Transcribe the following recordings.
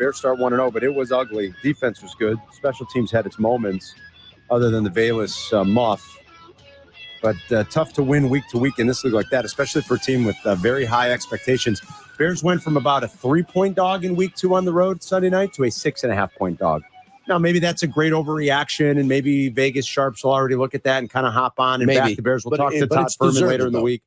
Bears start 1-0, but it was ugly. Defense was good. Special teams had its moments, other than the Bayless muff. But tough to win week to week in this league like that, especially for a team with very high expectations. Bears went from about a 3-point dog in week 2 on the road Sunday night to a 6.5-point dog. Now, maybe that's a great overreaction, and maybe Vegas Sharps will already look at that and kind of hop on and back the Bears. We'll talk to Todd Furman later in the week.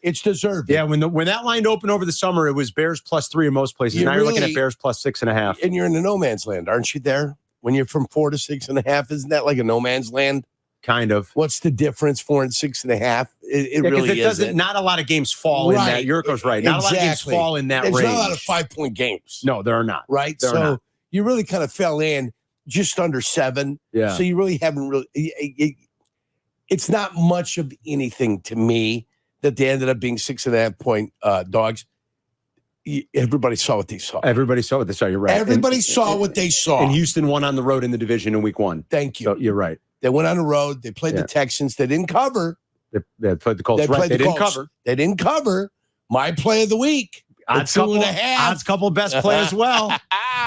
It's deserved. Yeah, when that line opened over the summer, it was Bears +3 in most places. Now you're looking at Bears +6.5. And you're in the no man's land, aren't you there? When you're from 4 to 6.5, isn't that like a no man's land? Kind of. What's the difference, 4 and 6.5? It really doesn't. Not a lot of games fall in that. Jurko's right. Not a lot of games fall in that range. There's not a lot of 5-point games. No, there are not. Right? So you really kind of fell in just under 7. Yeah. So you really haven't really. It's not much of anything to me that they ended up being 6.5-point dogs. Everybody saw what they saw. You're right. Everybody saw what they saw. And Houston won on the road in the division in week 1. Thank you. So you're right. They went on the road. They played the Texans. They didn't cover. They played the Colts. They didn't cover. They didn't cover. My play of the week. Odds couple best play as well.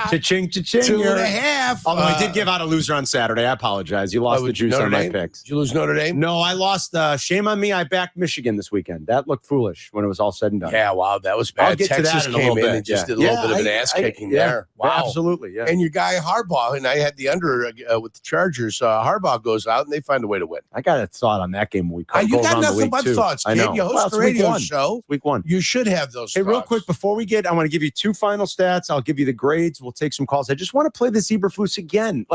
Cha-ching, cha-ching. 2.5. Although I did give out a loser on Saturday. I apologize. You lost the juice on my picks. Did you lose Notre Dame? No, I lost. Shame on me. I backed Michigan this weekend. That looked foolish when it was all said and done. Yeah, wow. That was bad. I'll get Texas to that in a little bit. And just did a little bit of an ass-kicking there. Wow. Absolutely, yeah. And your guy Harbaugh, and I had the under with the Chargers. Harbaugh goes out, and they find a way to win. I got a thought on that game week. You got nothing but thoughts, kid. I know. You host a radio show. Week 1. You should have those thoughts. Real quick, before we get, I want to give you 2 final stats. I'll give you the grades. We'll take some calls. I just want to play the Zeberflus again.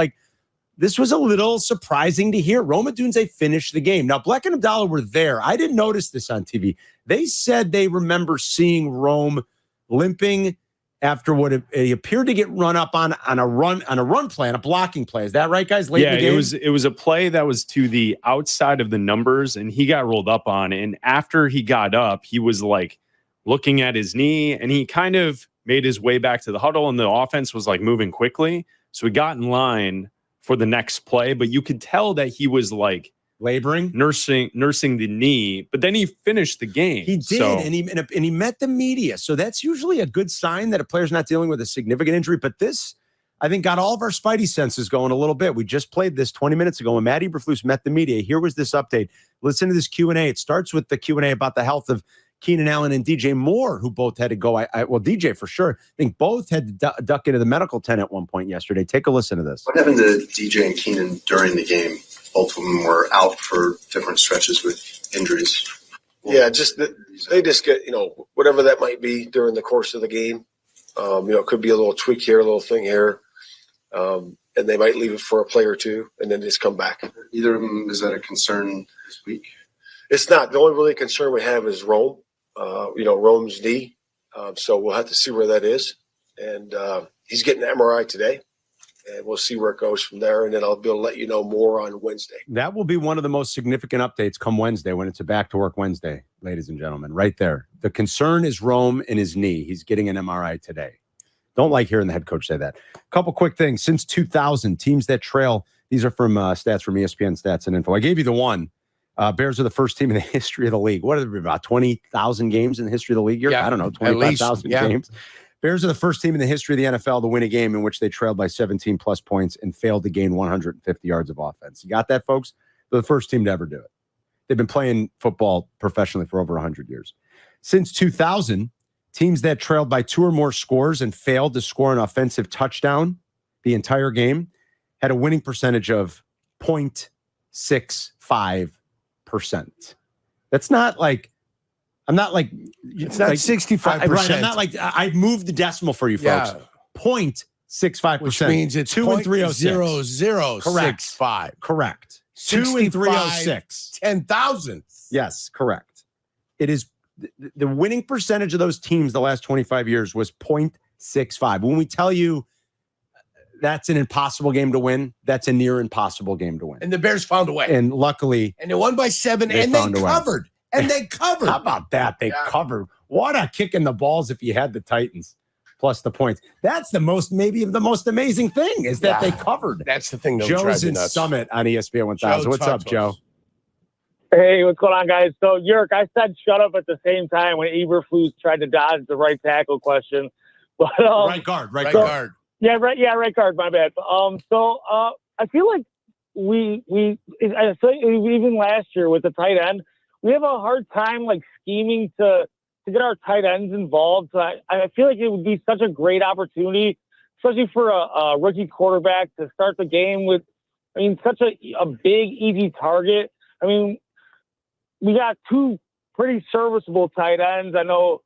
This was a little surprising to hear. Rome Odunze finished the game. Now, Black and Abdallah were there. I didn't notice this on TV. They said they remember seeing Rome limping after what he appeared to get run up on a run play, on a blocking play. Is that right, guys? Late in the game? It was a play that was to the outside of the numbers, and he got rolled up on. And after he got up, he was looking at his knee, and he kind of made his way back to the huddle, and the offense was moving quickly. So he got in line for the next play, but you could tell that he was laboring, nursing the knee, but then he finished the game. He did, and he met the media. So that's usually a good sign that a player's not dealing with a significant injury. But this, I think, got all of our spidey senses going a little bit. We just played this 20 minutes ago when Matt Eberflus met the media. Here was this update. Listen to this Q&A. It starts with the Q&A about the health of Keenan Allen and DJ Moore, who both had to go. Well, DJ for sure. I think both had to duck into the medical tent at one point yesterday. Take a listen to this. What happened to DJ and Keenan during the game? Both of them were out for different stretches with injuries. Yeah, they just get, whatever that might be during the course of the game. It could be a little tweak here, a little thing here. And they might leave it for a play or two and then just come back. Either of them, is that a concern this week? It's not. The only really concern we have is Rome. Rome's knee. So we'll have to see where that is. And he's getting an MRI today. And we'll see where it goes from there. And then I'll be able to let you know more on Wednesday. That will be one of the most significant updates come Wednesday when it's a back-to-work Wednesday, ladies and gentlemen, right there. The concern is Rome and his knee. He's getting an MRI today. Don't like hearing the head coach say that. A couple quick things. Since 2000, teams that trail, these are from stats from ESPN Stats and Info. I gave you the one. Bears are the first team in the history of the league. What are there, about 20,000 games in the history of the league? I don't know, 25,000 games. Bears are the first team in the history of the NFL to win a game in which they trailed by 17-plus points and failed to gain 150 yards of offense. You got that, folks? They're the first team to ever do it. They've been playing football professionally for over 100 years. Since 2000, teams that trailed by 2 or more scores and failed to score an offensive touchdown the entire game had a winning percentage of 0.65%. That's not I'm not it's not 65%. Right, I'm not I've moved the decimal for you folks. 0.65%. Which means it's 2 and 306. Correct. 2 and 306. 10,000. Yes, correct. It is the winning percentage of those teams the last 25 years was 0.65. When we tell you that's an impossible game to win, that's a near impossible game to win. And the Bears found a way. And luckily. And they won by 7, and they covered. And they covered. How about that? They covered. What a kick in the balls if you had the Titans plus the points. That's maybe the most amazing thing is that they covered. That's the thing. Joe's in Summit on ESPN 1000. What's up, Joe? Hey, what's going on, guys? So, Jurk, I said shut up at the same time when Eberflus tried to dodge the right tackle question. But right guard. Yeah, right. Yeah, right card. My bad. I feel like I think even last year with the tight end, we have a hard time like scheming to get our tight ends involved. So I feel like it would be such a great opportunity, especially for a rookie quarterback to start the game with. I mean, such a big, easy target. I mean, we got two pretty serviceable tight ends. I know.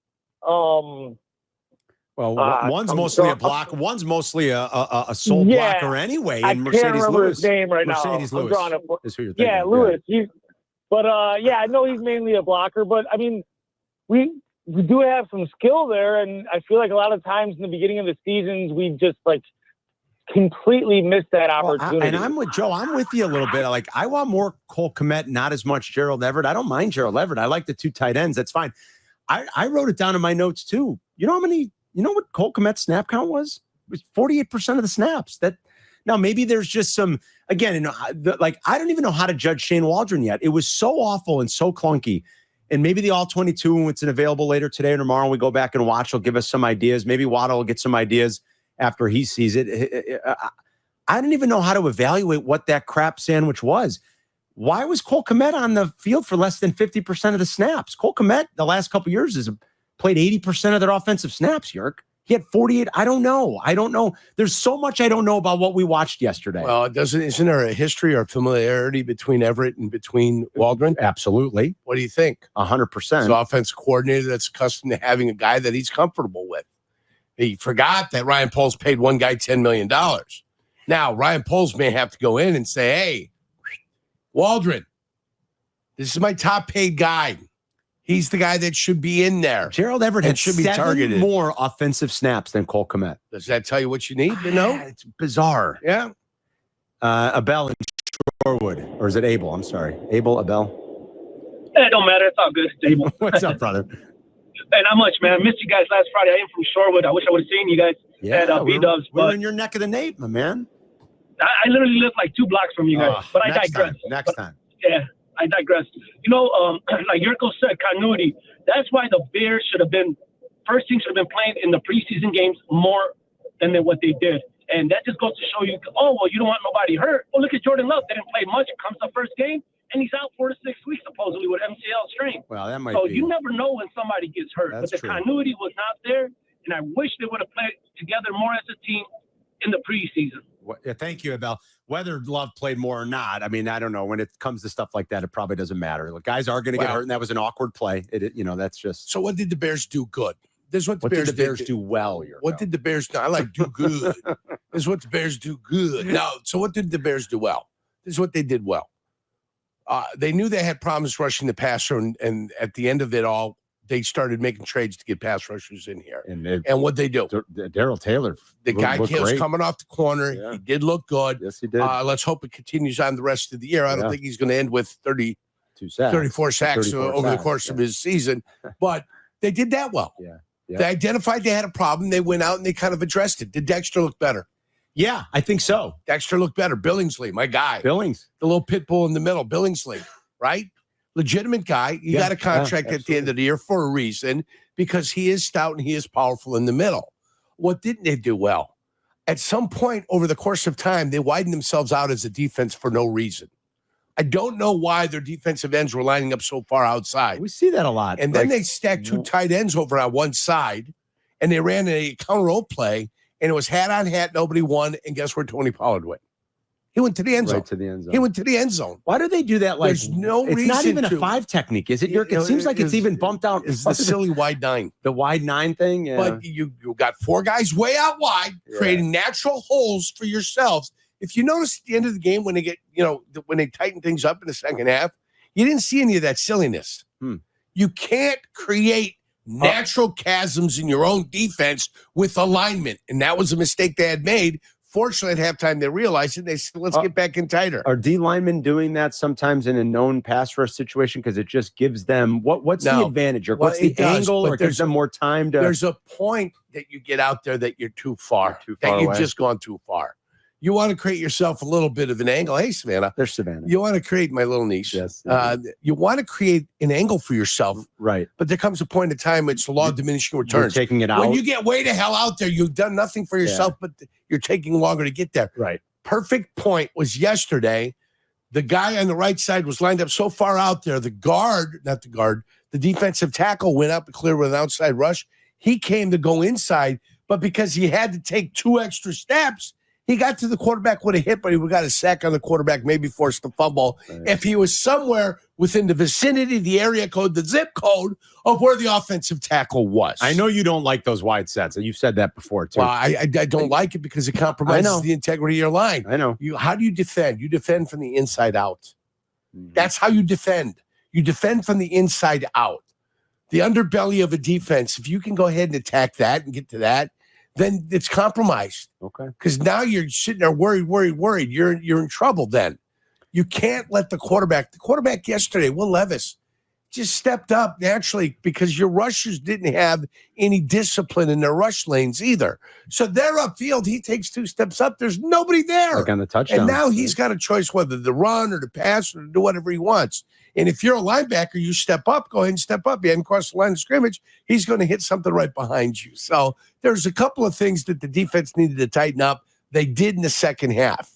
One's mostly a block. One's mostly a sole blocker anyway. And I Mercedes can't remember Lewis. his name right Mercedes now. Lewis I'm drawing is who you're thinking. Yeah, Lewis. I know he's mainly a blocker, but I mean, we do have some skill there, and I feel like a lot of times in the beginning of the seasons we just like completely missed that opportunity. And I'm with Joe. I'm with you a little bit. Like I want more Cole Kmet, not as much Gerald Everett. I don't mind Gerald Everett. I like the two tight ends. That's fine. I wrote it down in my notes too. You know how many? You know what Cole Kmet's snap count was? It was 48% of the snaps. That now maybe there's just some again. Like I don't even know how to judge Shane Waldron yet. It was so awful and so clunky. And maybe the all 22 when it's available later today or tomorrow, we go back and watch. Will give us some ideas. Maybe Waddle will get some ideas after he sees it. I don't even know how to evaluate what that crap sandwich was. Why was Cole Kmet on the field for less than 50% of the snaps? Cole Kmet the last couple of years has played 80% of their offensive snaps, Yerk. He had 48. I don't know. There's so much I don't know about what we watched yesterday. Well, isn't there a history or familiarity between Everett and between Waldron? Absolutely. What do you think? 100%. He's an offensive coordinator that's accustomed to having a guy that he's comfortable with. He forgot that Ryan Poles paid one guy $10 million. Now, Ryan Poles may have to go in and say, hey, Waldron, this is my top paid guy. He's the guy that should be in there. Gerald Everett had should be 7 targeted. more offensive snaps than Cole Kmet. Does that tell you what you need to know? It's bizarre. Yeah. Abel in Shorewood. Or is it Abel? I'm sorry. Abel? It don't matter. It's all good. It's Abel. What's up, brother? Hey, not much, man. I missed you guys last Friday. I am from Shorewood. I wish I would have seen you guys at B-Dubs. We're in your neck of the nape, my man. I literally live like 2 blocks from you guys. But I digress. Next time. Yeah, I digress. You know, like Jurko said, continuity. That's why the Bears should have been first team should have been playing in the preseason games more than what they did. And that just goes to show you, oh, well, you don't want nobody hurt. Well, look at Jordan Love. Didn't play much. Comes the first game, and he's out 4 to 6 weeks, supposedly, with MCL strain. Well, that might so be. You never know when somebody gets hurt. That's but the true. continuity was not there, and I wish they would have played together more as a team in the preseason. Thank you, Abel. Whether Love played more or not, I mean, I don't know. When it comes to stuff like that, it probably doesn't matter. Look, guys are going to get hurt, and that was an awkward play. That's just. So what did the Bears do good? This is what the Bears did. The Bears do well. What did the Bears do? I like do good. This is what the Bears do good. Now, so what did the Bears do well? This is what they did well. They knew they had problems rushing the passer, and at the end of it all, they started making trades to get pass rushers in here. And what'd they do? Darrell Taylor. The guy was coming off the corner. Yeah. He did look good. Yes, he did. Let's hope it continues on the rest of the year. I don't think he's going to end with 34 sacks over the course of his season. But they did that well. Yeah. They identified they had a problem. They went out and they kind of addressed it. Did Dexter look better? Yeah, I think so. Dexter looked better. Billingsley, my guy. Billings. The little pit bull in the middle. Billingsley, right? Legitimate guy. You got a contract at the end of the year for a reason because he is stout and he is powerful in the middle. What didn't they do well? At some point over the course of time, they widened themselves out as a defense for no reason. I don't know why their defensive ends were lining up so far outside. We see that a lot. And then they stacked 2 tight ends over on one side, and they ran a counter roll play, and it was hat on hat, nobody won, and guess where Tony Pollard went? He went to the end zone. Right to the end zone. He went to the end zone. Why do they do that? Like, There's no reason. It's not even to. a 5 technique, is it, Yerk? It seems like it's even bumped out. It's the silly wide 9. The wide 9 thing. Yeah. But you got 4 guys way out wide, creating natural holes for yourselves. If you notice at the end of the game when they get, when they tighten things up in the second half, you didn't see any of that silliness. You can't create natural chasms in your own defense with alignment. And that was a mistake they had made. Fortunately, at halftime, they realized it. And they said, let's get back in tighter. Are D linemen doing that sometimes in a known pass rush situation? Because it just gives them what's the advantage? Or what's the angle? Or gives them more time to. There's a point that you get out there that you're too far. You've just gone too far. You want to create yourself a little bit of an angle. Hey, Savannah. There's Savannah. You want to create my little niche. Yes. You want to create an angle for yourself. Right. But there comes a point in time it's the law of diminishing You're returns. taking it out. When you get way to hell out there, you've done nothing for yourself, but you're taking longer to get there. Right. Perfect point was yesterday. The guy on the right side was lined up so far out there. The defensive tackle went up and cleared with an outside rush. He came to go inside, but because he had to take 2 extra steps, he got to the quarterback with a hit, but he would got a sack on the quarterback, maybe forced the fumble. Right. If he was somewhere within the vicinity, the area code, the zip code of where the offensive tackle was. I know you don't like those wide sets. You've said that before, too. Well, I don't like it because it compromises the integrity of your line. I know. How do you defend? You defend from the inside out. Mhm. That's how you defend. You defend from the inside out. The underbelly of a defense, if you can go ahead and attack that and get to that, then it's compromised. Okay. Because now you're sitting there worried. You're in trouble then. You can't let the quarterback yesterday, Will Levis, just stepped up naturally because your rushers didn't have any discipline in their rush lanes either. So they're upfield. He takes 2 steps up. There's nobody there. Like on the touchdown. And now he's got a choice whether to run or to pass or to do whatever he wants. And if you're a linebacker, you step up, go ahead and step up. You hadn't crossed the line of scrimmage, he's going to hit something right behind you. So there's a couple of things that the defense needed to tighten up. They did in the second half.